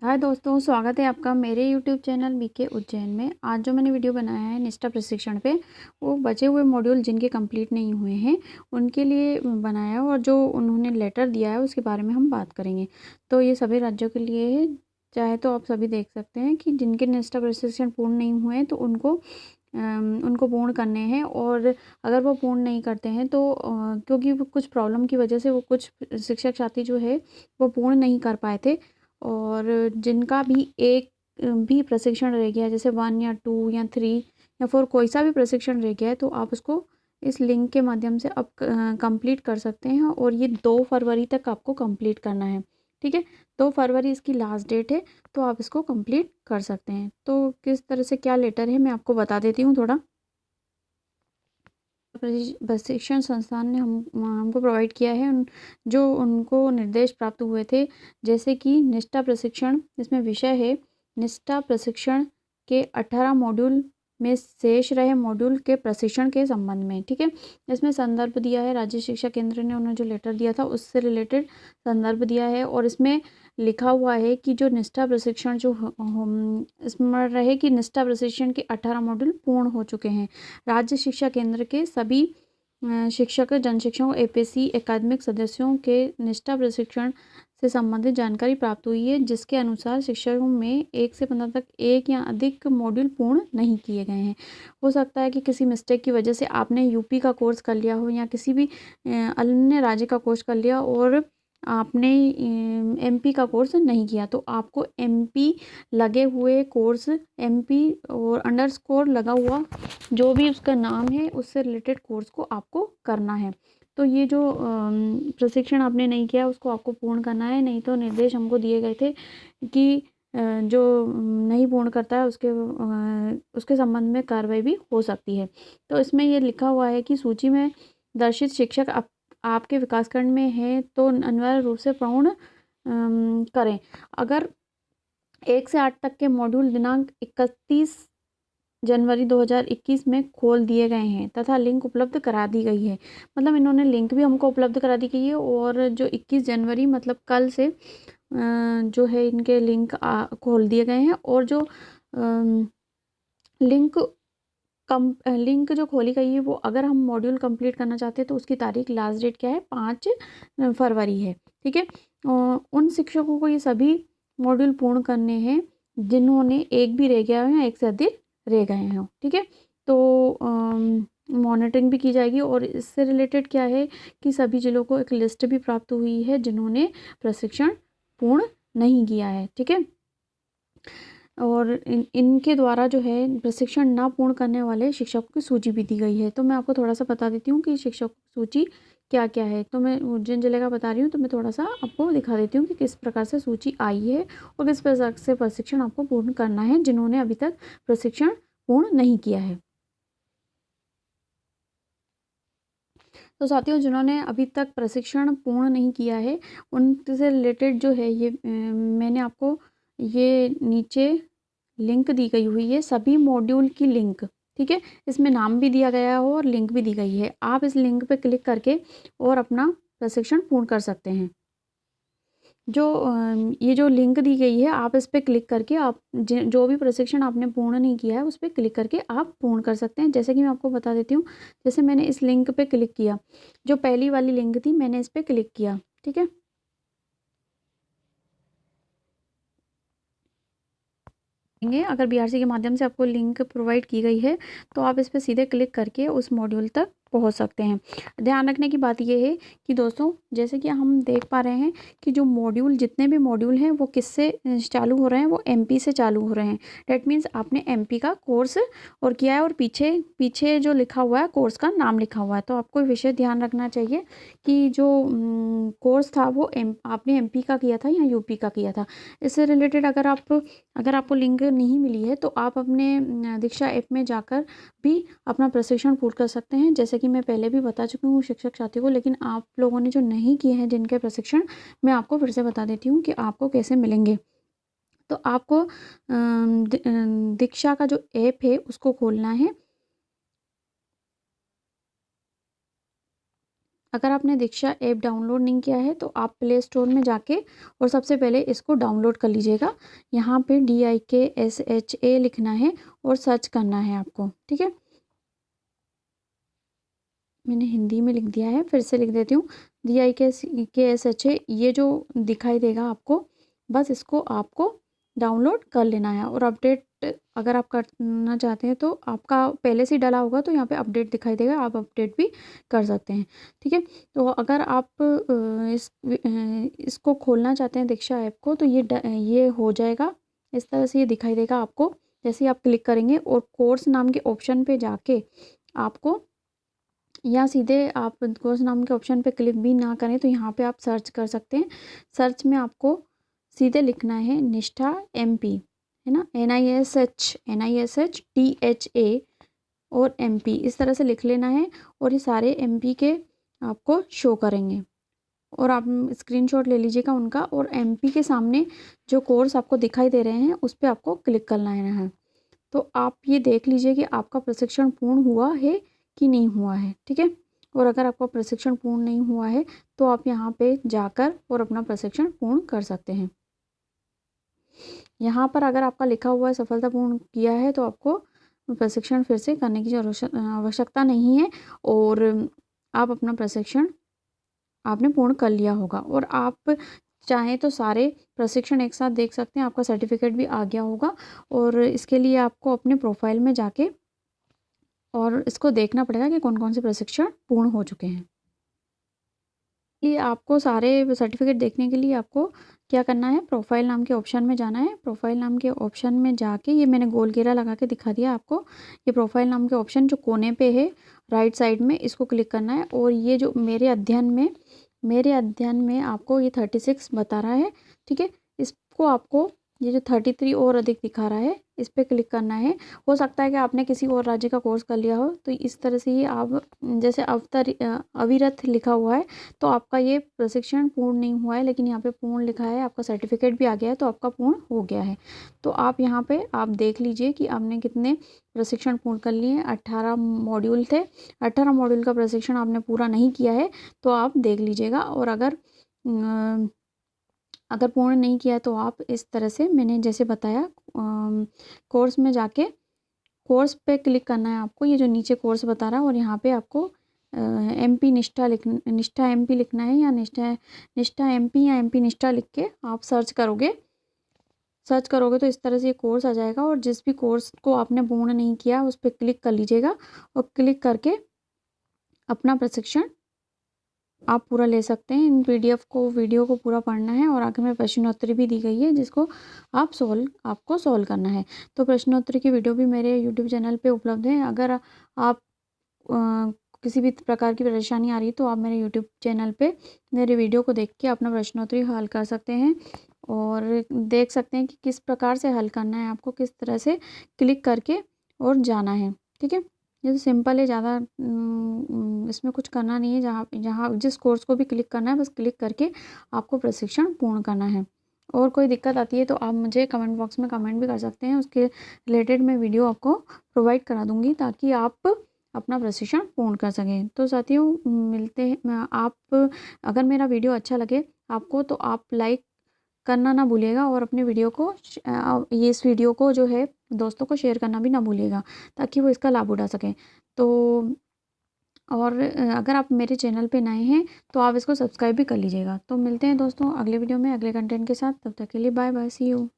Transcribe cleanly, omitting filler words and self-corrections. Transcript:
हाय दोस्तों, स्वागत है आपका मेरे यूट्यूब चैनल बीके उज्जैन में। आज जो मैंने वीडियो बनाया है निष्ठा प्रशिक्षण पे, वो बचे हुए मॉड्यूल जिनके कंप्लीट नहीं हुए हैं उनके लिए बनाया है, और जो उन्होंने लेटर दिया है उसके बारे में हम बात करेंगे। तो ये सभी राज्यों के लिए है। चाहे तो आप सभी देख सकते हैं कि जिनके निष्ठा प्रशिक्षण पूर्ण नहीं हुए हैं तो उनको पूर्ण करने हैं, और अगर वो पूर्ण नहीं करते हैं तो क्योंकि वो कुछ प्रॉब्लम की वजह से वो कुछ शिक्षक साथी जो है वो पूर्ण नहीं कर पाए थे, और जिनका भी एक भी प्रशिक्षण रह गया, जैसे 1 या 2 या 3 या 4 कोई सा भी प्रशिक्षण रह गया है, तो आप उसको इस लिंक के माध्यम से अब कंप्लीट कर सकते हैं, और ये 2 फरवरी तक आपको कंप्लीट करना है। ठीक है, 2 फरवरी इसकी लास्ट डेट है, तो आप इसको कंप्लीट कर सकते हैं। तो किस तरह से क्या लेटर है मैं आपको बता देती हूँ थोड़ा। प्रशिक्षण संस्थान ने हमको प्रोवाइड किया है जो उनको निर्देश प्राप्त हुए थे, जैसे कि निष्ठा प्रशिक्षण, इसमें विषय है निष्ठा प्रशिक्षण के 18 मॉड्यूल में शेष रहे मॉड्यूल के प्रशिक्षण के संबंध में। ठीक है, इसमें संदर्भ दिया है, राज्य शिक्षा केंद्र ने उन्हें जो लेटर दिया था उससे रिलेटेड संदर्भ दिया है, और इसमें लिखा हुआ है कि जो निष्ठा प्रशिक्षण जो इसमें रहे कि निष्ठा प्रशिक्षण के 18 मॉड्यूल पूर्ण हो चुके हैं। राज्य शिक्षा केंद्र के सभी शिक्षक, जन शिक्षकों, एपीएससी एकेडमिक सदस्यों के निष्ठा प्रशिक्षण से संबंधित जानकारी प्राप्त हुई है, जिसके अनुसार शिक्षकों में 1 से 15 तक एक या अधिक मॉड्यूल पूर्ण नहीं किए गए हैं। हो सकता है कि किसी मिस्टेक की वजह से आपने यूपी का कोर्स कर लिया हो, या किसी भी अन्य राज्य का कोर्स कर लिया, और आपने एमपी का कोर्स नहीं किया, तो आपको एमपी लगे हुए कोर्स, एमपी और अंडरस्कोर लगा हुआ जो भी उसका नाम है उससे रिलेटेड कोर्स को आपको करना है। तो ये जो प्रशिक्षण आपने नहीं किया उसको आपको पूर्ण करना है, नहीं तो निर्देश हमको दिए गए थे कि जो नहीं पूर्ण करता है उसके संबंध में कार्रवाई भी हो सकती है। तो इसमें ये लिखा हुआ है कि सूची में दर्शित शिक्षक आपके विकासखंड में है तो अनिवार्य रूप से पूर्ण करें। अगर 1 से 8 तक के मॉड्यूल दिनांक 31 जनवरी 2021 में खोल दिए गए हैं तथा लिंक उपलब्ध करा दी गई है। मतलब इन्होंने लिंक भी हमको उपलब्ध करा दी गई है, और जो 21 जनवरी मतलब कल से जो है इनके लिंक खोल दिए गए हैं, और जो लिंक लिंक जो खोली गई है वो अगर हम मॉड्यूल कंप्लीट करना चाहते हैं तो उसकी तारीख लास्ट डेट क्या है, 5 फरवरी है। ठीक है, उन शिक्षकों को ये सभी मॉड्यूल पूर्ण करने हैं जिन्होंने एक भी रह गया हो या एक से अधिक रह गए हों। ठीक है, तो मॉनिटरिंग भी की जाएगी, और इससे रिलेटेड क्या है कि सभी जिलों को एक लिस्ट भी प्राप्त हुई है जिन्होंने प्रशिक्षण पूर्ण नहीं किया है। ठीक है, और इनके द्वारा जो है प्रशिक्षण ना पूर्ण करने वाले शिक्षकों की सूची भी दी गई है। तो मैं आपको थोड़ा सा बता देती हूँ कि शिक्षकों की सूची क्या क्या है। तो मैं उज्जैन जिले का बता रही हूँ, तो मैं थोड़ा सा आपको दिखा देती हूँ कि किस प्रकार से सूची आई है और किस प्रकार से प्रशिक्षण आपको पूर्ण करना है जिन्होंने अभी तक प्रशिक्षण पूर्ण नहीं किया है। तो साथियों, जिन्होंने अभी तक प्रशिक्षण पूर्ण नहीं किया है उनसे रिलेटेड जो है ये मैंने आपको ये नीचे लिंक दी गई हुई है, सभी मॉड्यूल की लिंक। ठीक है, इसमें नाम भी दिया गया हो और लिंक भी दी गई है। आप इस लिंक पे क्लिक करके और अपना प्रशिक्षण पूर्ण कर सकते हैं। जो ये जो लिंक दी गई है आप इस पे क्लिक करके आप जो भी प्रशिक्षण आपने पूर्ण नहीं किया है उस पे क्लिक करके आप पूर्ण कर सकते हैं। जैसे कि मैं आपको बता देती हूँ, जैसे मैंने इस लिंक पे क्लिक किया, जो पहली वाली लिंक थी मैंने इस पे क्लिक किया। ठीक है, अगर बीआरसी के माध्यम से आपको लिंक प्रोवाइड की गई है तो आप इस पर सीधे क्लिक करके उस मॉड्यूल तक पहुंच सकते हैं। ध्यान रखने की बात यह है कि दोस्तों, जैसे कि हम देख पा रहे हैं कि जो मॉड्यूल, जितने भी मॉड्यूल हैं वो किससे चालू हो रहे हैं, वो एमपी से चालू हो रहे हैं। डेट मीन्स आपने एमपी का कोर्स और किया है, और पीछे पीछे जो लिखा हुआ है कोर्स का नाम लिखा हुआ है। तो आपको विषय ध्यान रखना चाहिए कि जो कोर्स था वो आपने एमपी का किया था या यूपी का किया था। इससे रिलेटेड अगर आपको लिंक नहीं मिली है तो आप अपने दीक्षा ऐप में जाकर भी अपना प्रशिक्षण पूर्ण कर सकते हैं। जैसे कि मैं पहले भी बता चुकी हूँ शिक्षक साथी को, लेकिन आप लोगों ने जो नहीं किए हैं जिनके प्रशिक्षण, मैं आपको फिर से बता देती हूँ कि आपको कैसे मिलेंगे। तो आपको दीक्षा का जो ऐप है उसको खोलना है, अगर आपने दीक्षा ऐप डाउनलोड नहीं किया है तो आप प्ले स्टोर में जाके और सबसे पहले इसको डाउनलोड कर लीजिएगा। यहाँ पे DIKSHA लिखना है और सर्च करना है आपको, ठीक है। मैंने हिंदी में लिख दिया है, फिर से लिख देती हूँ। DIKSHA ये जो दिखाई देगा आपको, बस इसको आपको डाउनलोड कर लेना है। और अपडेट अगर आप करना चाहते हैं तो आपका पहले से ही डला होगा तो यहाँ पे अपडेट दिखाई देगा, आप अपडेट भी कर सकते हैं, ठीक है। तो अगर आप इसको खोलना चाहते हैं दीक्षा ऐप को, तो ये हो जाएगा इस तरह से, ये दिखाई देगा आपको। जैसे ही आप क्लिक करेंगे और कोर्स नाम के ऑप्शन पे जाके आपको, या सीधे आप कोर्स नाम के ऑप्शन पे क्लिक भी ना करें तो यहाँ पे आप सर्च कर सकते हैं। सर्च में आपको सीधे लिखना है निष्ठा MP, है ना, NISHTHA और MP, इस तरह से लिख लेना है। और ये सारे MP के आपको शो करेंगे और आप स्क्रीनशॉट ले लीजिएगा उनका। और MP के सामने जो कोर्स आपको दिखाई दे रहे हैं उस पर आपको क्लिक करना है। तो आप ये देख लीजिए कि आपका प्रशिक्षण पूर्ण हुआ है कि नहीं हुआ है, ठीक है। और अगर आपका प्रशिक्षण पूर्ण नहीं हुआ है तो आप यहाँ पे जाकर और अपना प्रशिक्षण पूर्ण कर सकते हैं। यहाँ पर अगर आपका लिखा हुआ है सफलतापूर्ण किया है तो आपको प्रशिक्षण फिर से करने की आवश्यकता नहीं है और आप अपना प्रशिक्षण आपने पूर्ण कर लिया होगा। और आप चाहें तो सारे प्रशिक्षण एक साथ देख सकते हैं, आपका सर्टिफिकेट भी आ गया होगा। और इसके लिए आपको अपने प्रोफाइल में जाके और इसको देखना पड़ेगा कि कौन कौन से प्रशिक्षण पूर्ण हो चुके हैं। ये आपको सारे सर्टिफिकेट देखने के लिए आपको क्या करना है, प्रोफाइल नाम के ऑप्शन में जाना है। प्रोफाइल नाम के ऑप्शन में जाके, ये मैंने गोल घेरा लगा के दिखा दिया आपको, ये प्रोफाइल नाम के ऑप्शन जो कोने पे है राइट साइड में, इसको क्लिक करना है। और ये जो मेरे अध्ययन में आपको ये 36 बता रहा है, ठीक है। इसको आपको ये जो 33 और अधिक दिखा रहा है इस पर क्लिक करना है। हो सकता है कि आपने किसी और राज्य का कोर्स कर लिया हो, तो इस तरह से ही आप, जैसे अविरत लिखा हुआ है तो आपका ये प्रशिक्षण पूर्ण नहीं हुआ है, लेकिन यहाँ पे पूर्ण लिखा है, आपका सर्टिफिकेट भी आ गया है, तो आपका पूर्ण हो गया है। तो आप यहाँ पे आप देख लीजिए कि आपने कितने प्रशिक्षण पूर्ण कर लिए हैं। 18 मॉड्यूल थे, 18 मॉड्यूल का प्रशिक्षण आपने पूरा नहीं किया है तो आप देख लीजिएगा। और अगर पूर्ण नहीं किया तो आप इस तरह से मैंने जैसे बताया, कोर्स में जाके कोर्स पे क्लिक करना है आपको, ये जो नीचे कोर्स बता रहा है, और यहाँ पे आपको MP निष्ठा MP लिखना है, या निष्ठा MP या MP निष्ठा लिख के आप सर्च करोगे तो इस तरह से ये कोर्स आ जाएगा। और जिस भी कोर्स को आपने पूर्ण नहीं किया उस पर क्लिक कर लीजिएगा और क्लिक करके अपना प्रशिक्षण आप पूरा ले सकते हैं। इन वीडियो को पूरा पढ़ना है और आगे में प्रश्नोत्तरी भी दी गई है जिसको आपको सॉल्व करना है। तो प्रश्नोत्तरी की वीडियो भी मेरे यूट्यूब चैनल पे उपलब्ध है। अगर आप किसी भी प्रकार की परेशानी आ रही है तो आप मेरे यूट्यूब चैनल पे मेरे वीडियो को देख के अपना प्रश्नोत्तरी हल कर सकते हैं और देख सकते हैं कि किस प्रकार से हल करना है, आपको किस तरह से क्लिक करके और जाना है, ठीक है। ये तो सिंपल है, ज़्यादा इसमें कुछ करना नहीं है। जहाँ जिस कोर्स को भी क्लिक करना है बस क्लिक करके आपको प्रशिक्षण पूर्ण करना है। और कोई दिक्कत आती है तो आप मुझे कमेंट बॉक्स में कमेंट भी कर सकते हैं, उसके रिलेटेड मैं वीडियो आपको प्रोवाइड करा दूँगी ताकि आप अपना प्रशिक्षण पूर्ण कर सकें। तो साथियों मिलते हैं, आप अगर मेरा वीडियो अच्छा लगे आपको तो आप लाइक करना ना भूलिएगा और अपने इस वीडियो को जो है दोस्तों को शेयर करना भी ना भूलिएगा ताकि वो इसका लाभ उठा सकें। तो और अगर आप मेरे चैनल पे नए हैं तो आप इसको सब्सक्राइब भी कर लीजिएगा। तो मिलते हैं दोस्तों अगले वीडियो में अगले कंटेंट के साथ, तब तक के लिए बाय बाय, सी यू।